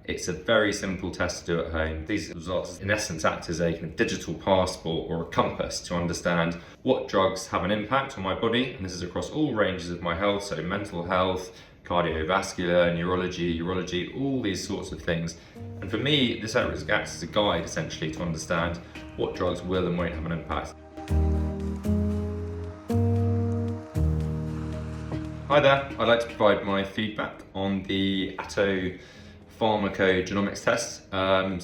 It's a very simple test to do at home. These results in essence act as a kind of digital passport or a compass to understand what drugs have an impact on my body, and this is across all ranges of my health, so mental health, cardiovascular, neurology, urology, all these sorts of things. And for me, this acts as a guide essentially to understand what drugs will and won't have an impact. Hi there, I'd like to provide my feedback on the Pharmacogenomics test.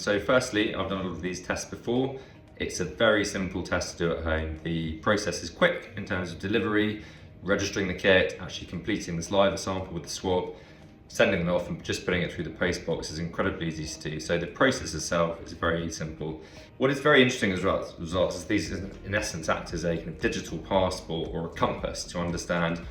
So firstly, I've done all of these tests before. It's a very simple test to do at home. The process is quick in terms of delivery, registering the kit, actually completing the saliva sample with the swab, sending them off and just putting it through the post box is incredibly easy to do. So the process itself is very simple. What is very interesting as well results is these in essence act as a kind of digital passport or a compass to understand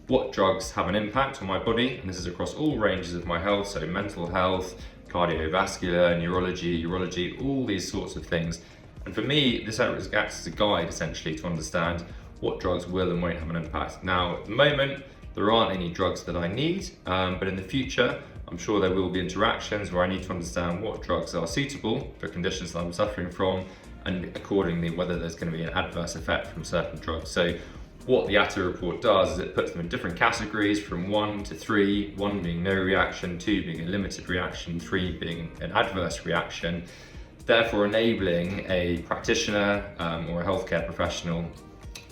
what drugs have an impact on my body, and this is across all ranges of my health, so mental health, cardiovascular, neurology, urology, all these sorts of things. And for me, this acts as a guide essentially to understand what drugs will and won't have an impact. Now, at the moment, there aren't any drugs that I need, but in the future, I'm sure there will be interactions where I need to understand what drugs are suitable for conditions that I'm suffering from, and accordingly, whether there's going to be an adverse effect from certain drugs. So what the Atto report does is it puts them in different categories from 1 to 3, 1 being no reaction, 2 being a limited reaction, 3 being an adverse reaction, therefore enabling a practitioner or a healthcare professional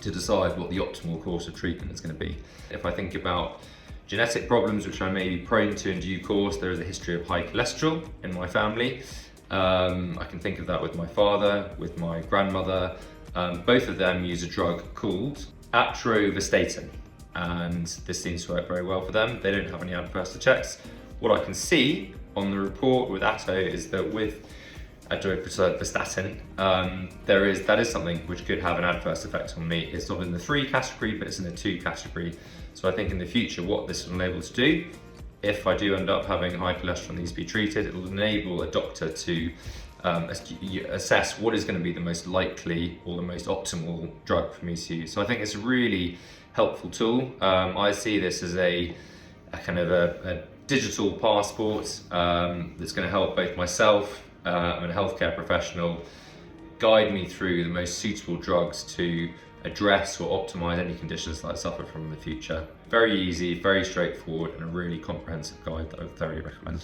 to decide what the optimal course of treatment is going to be. If I think about genetic problems which I may be prone to in due course, there is a history of high cholesterol in my family. I can think of that with my father, with my grandmother. Both of them use a drug called AttoDiagnostics, and this seems to work very well for them. They don't have any adverse effects. What I can see on the report with Atto is that with AttoDiagnostics, that is something which could have an adverse effect on me. It's not in the 3 category, but it's in the 2 category. So I think in the future, what this will enable to do, if I do end up having high cholesterol and needs to be treated, it will enable a doctor to assess what is going to be the most likely or the most optimal drug for me to use. So I think it's a really helpful tool. I see this as a kind of a digital passport that's going to help both myself and a healthcare professional guide me through the most suitable drugs to address or optimize any conditions that I suffer from in the future. Very easy, very straightforward, and a really comprehensive guide that I would thoroughly recommend.